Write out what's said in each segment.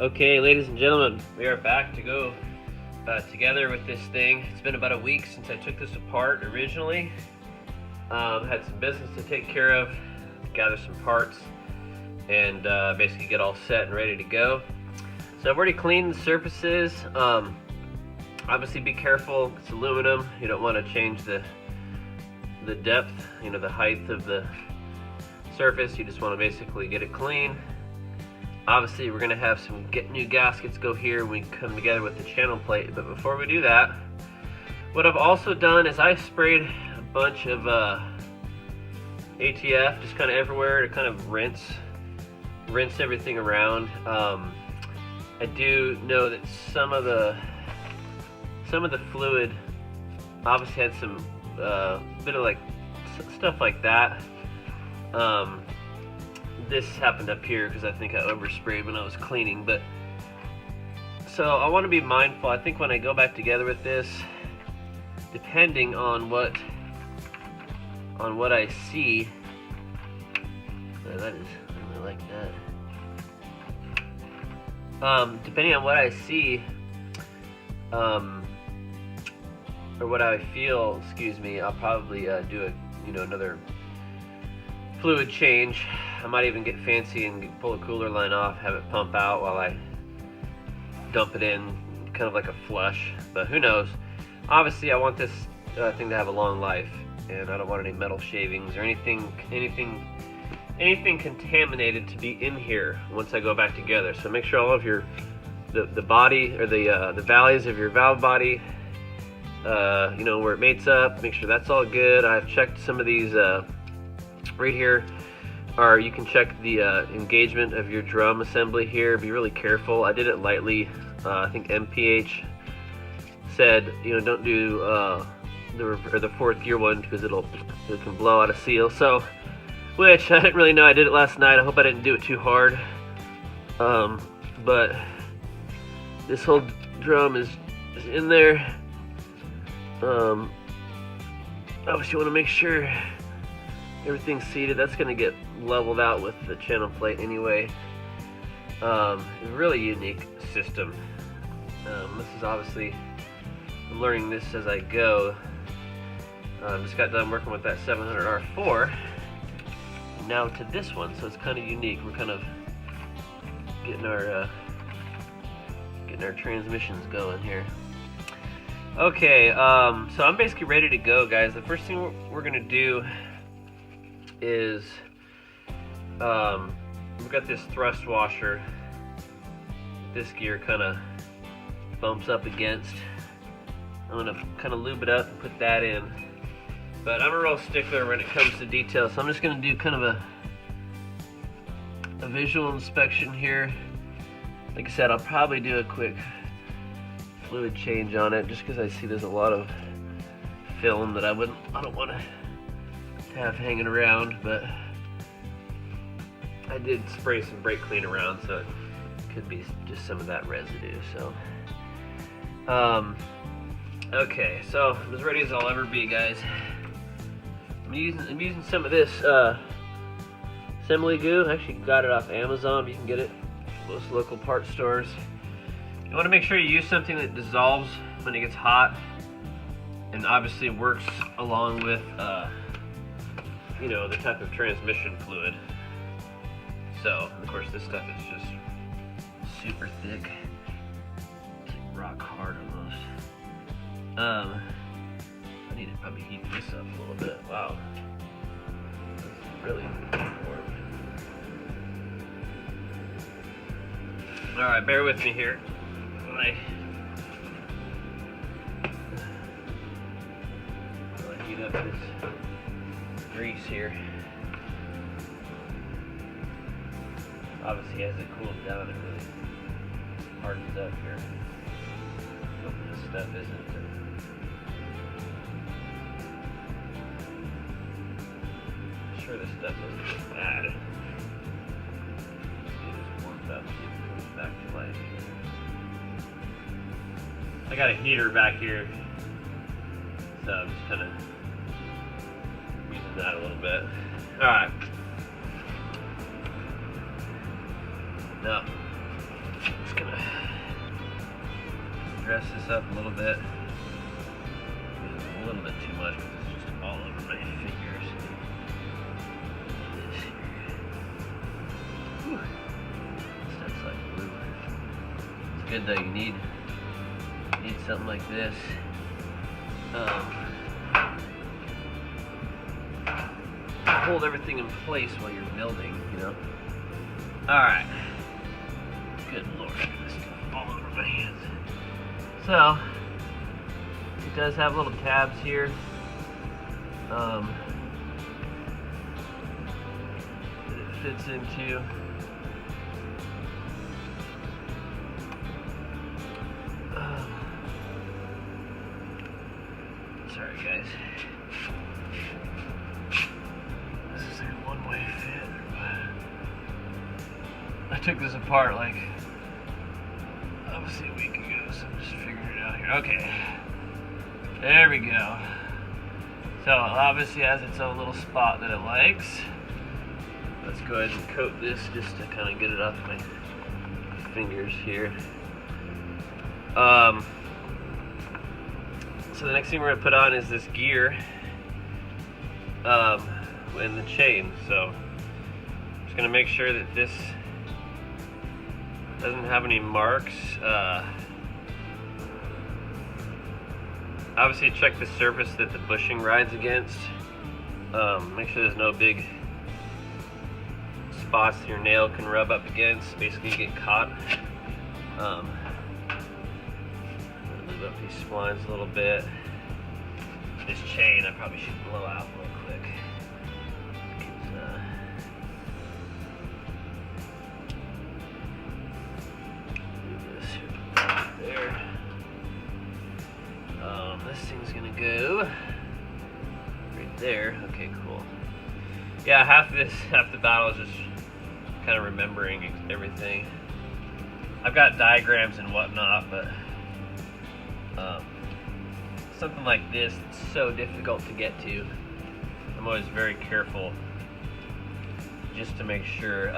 Okay, ladies and gentlemen, we are back to go together with this thing. It's been about a week since I took this apart originally. Had some business to take care of, gather some parts, and basically get all set and ready to go. So I've already cleaned the surfaces. Obviously be careful, it's aluminum. You don't want to change the depth, the height of the surface. You just want to basically get it clean. Obviously we're going to have some new gaskets go here when we come together with the channel plate, but before we do that, what I've also done is I sprayed a bunch of ATF just kind of everywhere to kind of rinse everything around. I do know that some of the fluid obviously had some bit of like stuff like that. This happened up here because I think I oversprayed when I was cleaning, but so I want to be mindful. I think when I go back together with this, depending on what I see, that is, I really like that. Depending on what I see, or what I feel, I'll probably do another fluid change. I might even get fancy and pull a cooler line off, have it pump out while I dump it in, kind of like a flush, but who knows. Obviously I want this thing to have a long life, and I don't want any metal shavings or anything contaminated to be in here once I go back together. So make sure all of the body, or the valleys of your valve body, where it mates up, make sure that's all good. I've checked some of these right here, or you can check the engagement of your drum assembly here. Be really careful. I did it lightly. I think MPH said, don't do the fourth gear one because it can blow out a seal. So, which I didn't really know. I did it last night. I hope I didn't do it too hard. But this whole drum is in there. Obviously, you want to make sure everything's seated. That's going to get leveled out with the channel plate anyway. A really unique system. This is obviously, I'm learning this as I go. Just got done working with that 700R4. Now to this one, so it's kind of unique. We're kind of getting our transmissions going here. Okay, so I'm basically ready to go, guys. The first thing we're gonna do is we've got this thrust washer this gear kind of bumps up against. I'm gonna kind of lube it up and put that in, but I'm a real stickler when it comes to details, so I'm just gonna do kind of a visual inspection here. Like I said, I'll probably do a quick fluid change on it just because I see there's a lot of film that I don't want to have hanging around, but I did spray some brake clean around, so it could be just some of that residue. So okay, so I'm as ready as I'll ever be, guys. I'm using some of this assembly goo. I actually got it off Amazon. You can get it at most local part stores. You want to make sure you use something that dissolves when it gets hot, and obviously works along with the type of transmission fluid. So, of course, this stuff is just super thick. It's like rock hard almost. I need to probably heat this up a little bit. Wow. This is really warm. Alright, bear with me here. I heat up this grease here. Obviously, as it cools down, it really hardens up here. Hopefully this stuff isn't. I'm sure this stuff isn't bad. It just warms up, see if it comes back to life. I got a heater back here, so I'm just kind of using that a little bit. Alright. Now, let's dress this up a little bit. A little bit too much because it's just all over my fingers. This here. Whew. Stuff's like glue. It's good though. You need something like this. Hold everything in place while you're building, you know. All right. Good Lord, this stuff all over my hands. So it does have little tabs here. That it fits into. Sorry, guys. This is a one-way fit. I took this apart like obviously a week ago, so I'm just figuring it out here. Okay, there we go. So it obviously has its own little spot that it likes. Let's go ahead and coat this just to kind of get it off my fingers here. So the next thing we're going to put on is this gear and the chain. So I'm just going to make sure that this doesn't have any marks. Obviously check the surface that the bushing rides against. Make sure there's no big spots that your nail can rub up against, basically get caught. Move up these splines a little bit. This chain I probably should blow out real quick. Do this there. This thing's gonna go right there. Okay, cool. Yeah, half the battle is just kind of remembering everything. I've got diagrams and whatnot, but something like this, it's so difficult to get to. I'm always very careful just to make sure,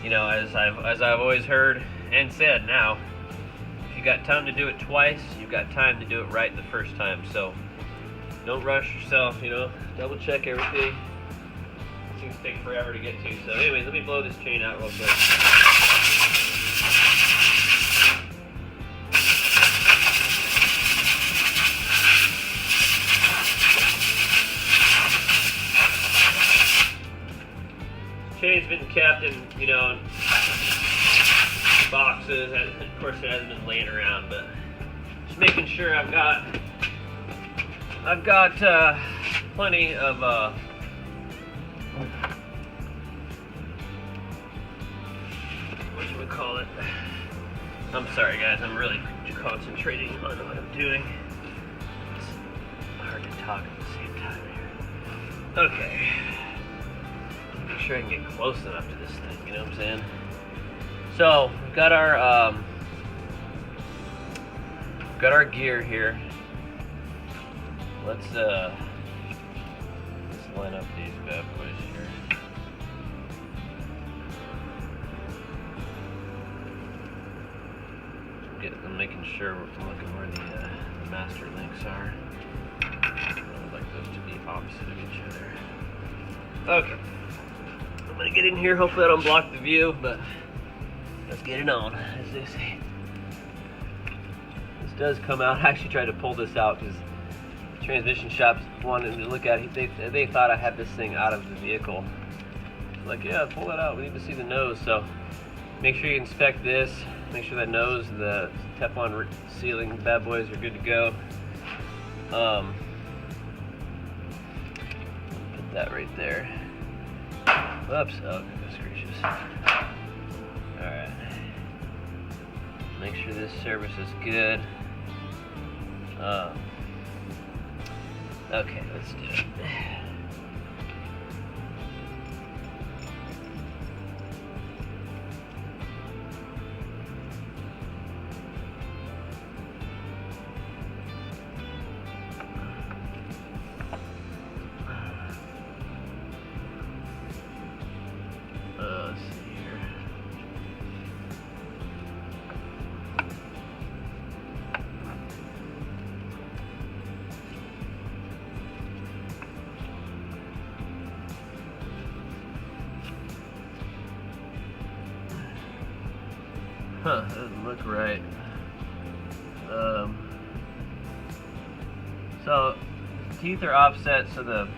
you know, as I've always heard and said now, if you got time to do it twice, you've got time to do it right the first time. So don't rush yourself, you know, double check everything. Things take forever to get to. So anyways, let me blow this chain out real quick. Chain's been kept in, you know, boxes, and of course it hasn't been laying around, but just making sure I've got plenty of whatchamacallit. I'm sorry guys, I'm really concentrating on what I'm doing. It's hard to talk at the same time here. Okay. Make sure I can get close enough to this thing, you know what I'm saying? So we've got our gear here. Let's line up these bad boys here. I'm making sure we're looking where the master links are. I would like those to be opposite of each other. Okay. I'm gonna get in here, hopefully I don't block the view, but let's get it on, as they say. This does come out. I actually tried to pull this out because the transmission shop wanted to look at it. They thought I had this thing out of the vehicle. Like, yeah, pull it out. We need to see the nose. So make sure you inspect this. Make sure that nose, the Teflon sealing bad boys are good to go. Put that right there. Whoops. Oh, goodness gracious. Alright. Make sure this service is good. Okay, let's do it. Let's see here. Huh, that doesn't look right. So the teeth are offset so the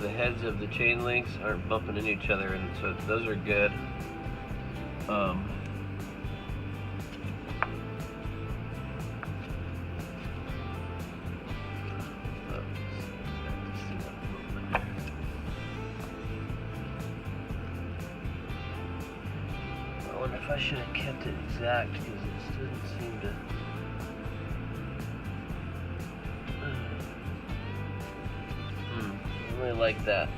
heads of the chain links aren't bumping into each other, and so those are good. I wonder if I should have kept it exact, because it doesn't seem to. I really like that.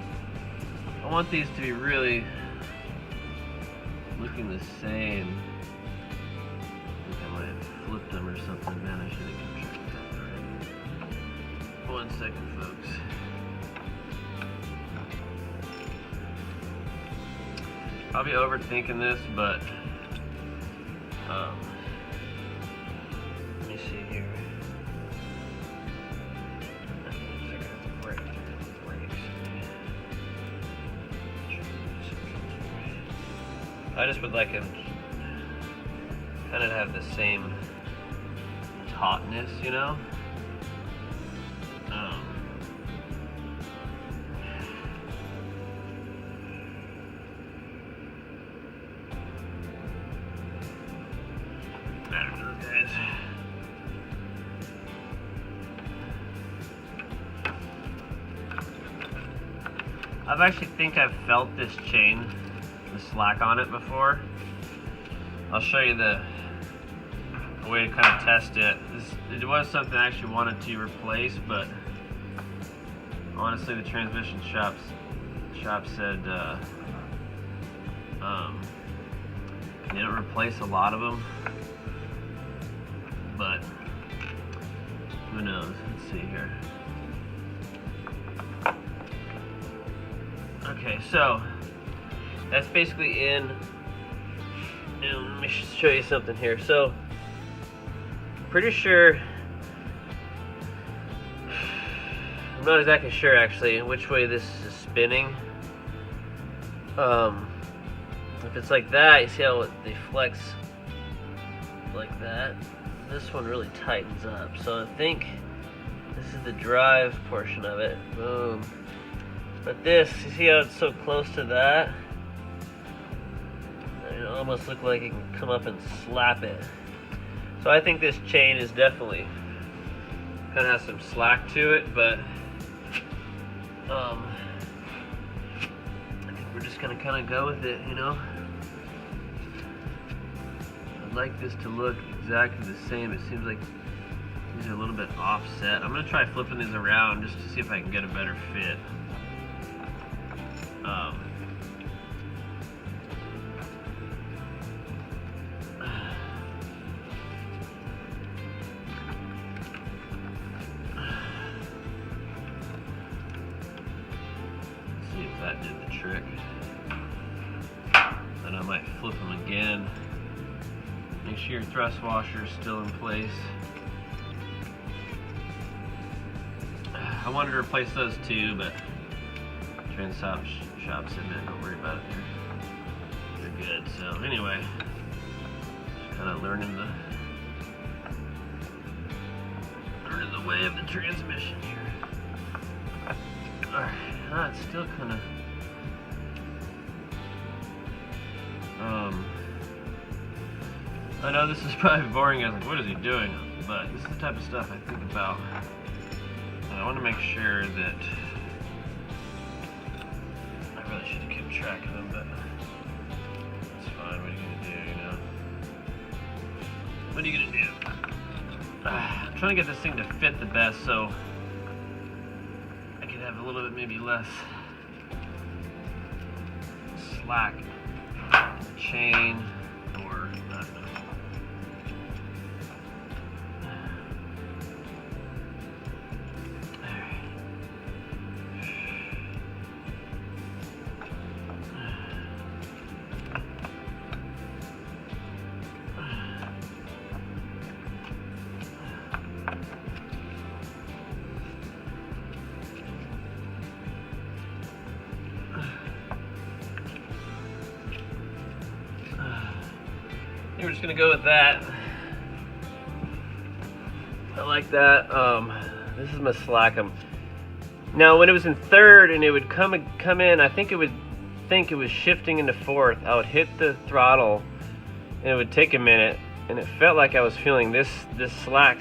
I want these to be really looking the same. I think I might have flipped them or something. Man, I should have kept track of that already. 1 second, folks. I'll be overthinking this, but let me see here. I just would like him kind of have the same tautness, you know? I don't know, guys. I've actually think I've felt this chain, the slack on it before. I'll show you the way to kind of test it. It was something I actually wanted to replace, but honestly the transmission shop said they don't replace a lot of them, but who knows. Let's see here. Okay, so that's basically in. And let me show you something here. So, pretty sure, I'm not exactly sure actually which way this is spinning. If it's like that, you see how they flex like that? This one really tightens up. So I think this is the drive portion of it. Boom. But this, you see how it's so close to that? It almost looks like it can come up and slap it. So I think this chain is definitely kind of has some slack to it, but I think we're just gonna kind of go with it, you know. I'd like this to look exactly the same. It seems like these are a little bit offset. I'm gonna try flipping these around just to see if I can get a better fit. See if that did the trick. Then I might flip them again. Make sure your thrust washer is still in place. I wanted to replace those too, but trans shop said, man, don't worry about it. They're good. So anyway, just kind of learning the way of the transmission here. Alright, it's still kind of I know this is probably boring. I was like, what is he doing? But this is the type of stuff I think about. And I want to make sure that I really should have kept track of them, but that's fine. What are you gonna do, you know? What are you gonna do? I'm trying to get this thing to fit the best, so I could have a little bit maybe less slack in the chain, or I don't know. we're just gonna go with that. I like that. This is my slack. Now when it was in third and it would come in, I think it would think it was shifting into fourth. I would hit the throttle and it would take a minute, and it felt like I was feeling this slack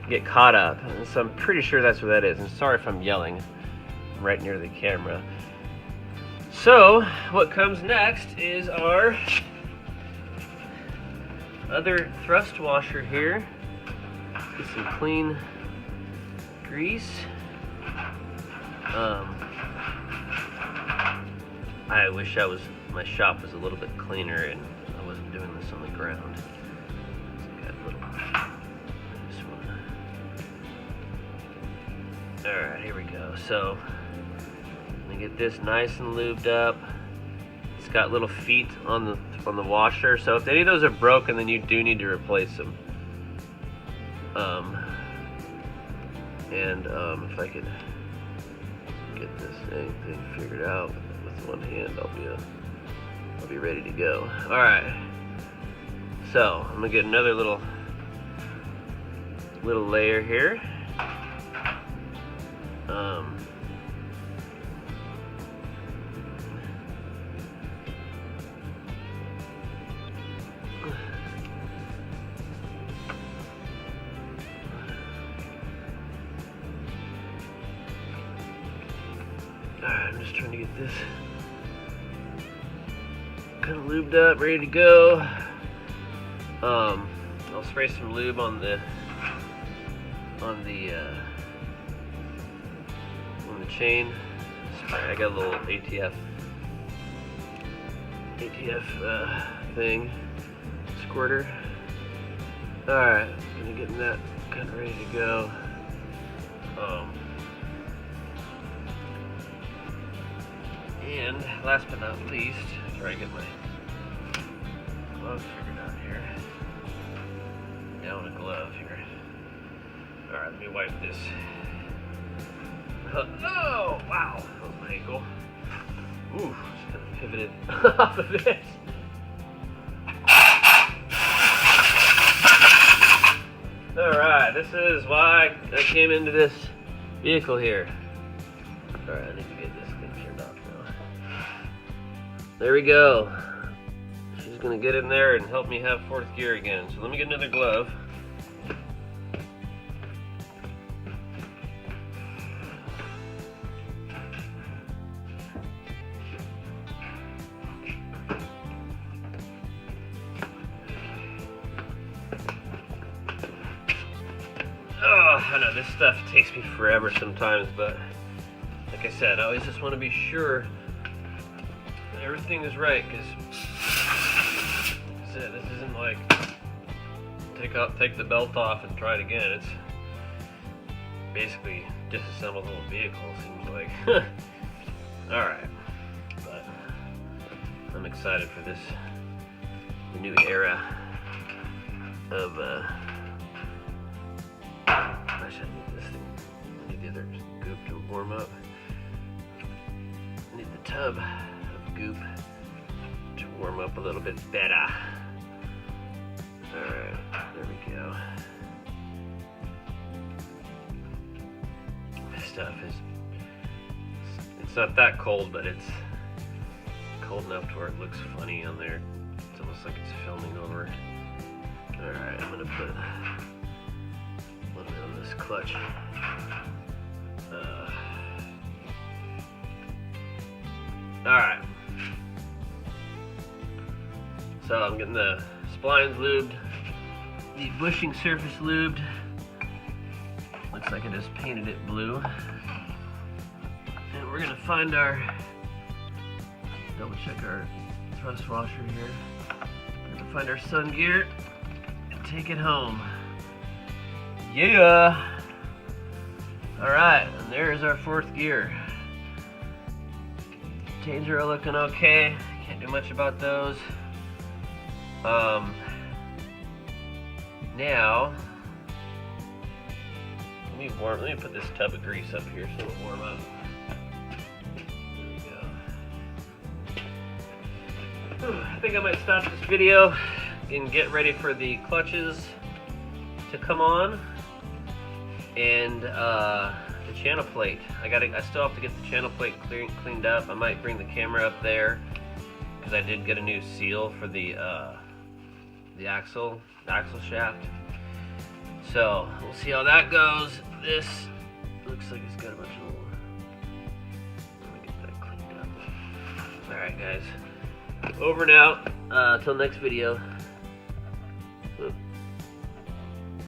get caught up. And so I'm pretty sure that's what that is. And sorry if I'm yelling. I'm right near the camera. So what comes next is our other thrust washer here. Get some clean grease. I wish my shop was a little bit cleaner and I wasn't doing this on the ground. This one. Alright, here we go. So I'm gonna get this nice and lubed up. It's got little feet on the washer, so if any of those are broken, then you do need to replace them. If I could get this thing figured out with one hand, I'll be ready to go. All right. So I'm gonna get another little layer here. Alright, I'm just trying to get this kind of lubed up, ready to go. I'll spray some lube on the chain. I got a little ATF thing, squirter. Alright, gonna get that kind of ready to go. And last but not least, after I get my glove figured out here, down a glove here. Alright, let me wipe this. Oh, wow, that was my ankle. Ooh, just kind of pivoted off of it. Alright, this is why I came into this vehicle here. Alright, I need to get this thing turned off now. There we go. She's gonna get in there and help me have fourth gear again. So let me get another glove. I know this stuff takes me forever sometimes, but like I said, I always just want to be sure that everything is right, because this isn't like take the belt off and try it again. It's basically disassemble the whole vehicle, seems like. Alright, but I'm excited for the new era of I need this thing. I need the other goop to warm up. I need the tub of goop to warm up a little bit better. Alright, there we go. This stuff it's not that cold, but it's cold enough to where it looks funny on there. It's almost like it's filming over. Alright, I'm gonna put a little bit on this clutch. Alright. So I'm getting the splines lubed, the bushing surface lubed. Looks like I just painted it blue. And we're gonna find double check our thrust washer here. We're gonna find our sun gear and take it home. Yeah! Alright, and there's our fourth gear. Chains are looking okay. Can't do much about those. Now, let me put this tub of grease up here so it'll warm up. There we go. I think I might stop this video and get ready for the clutches to come on and the channel plate. I still have to get the channel plate cleaned up. I might bring the camera up there because I did get a new seal for the axle shaft. So we'll see how that goes. This looks like it's got a bunch of little. Let me get that cleaned up. All right, guys. Over and out. Till next video.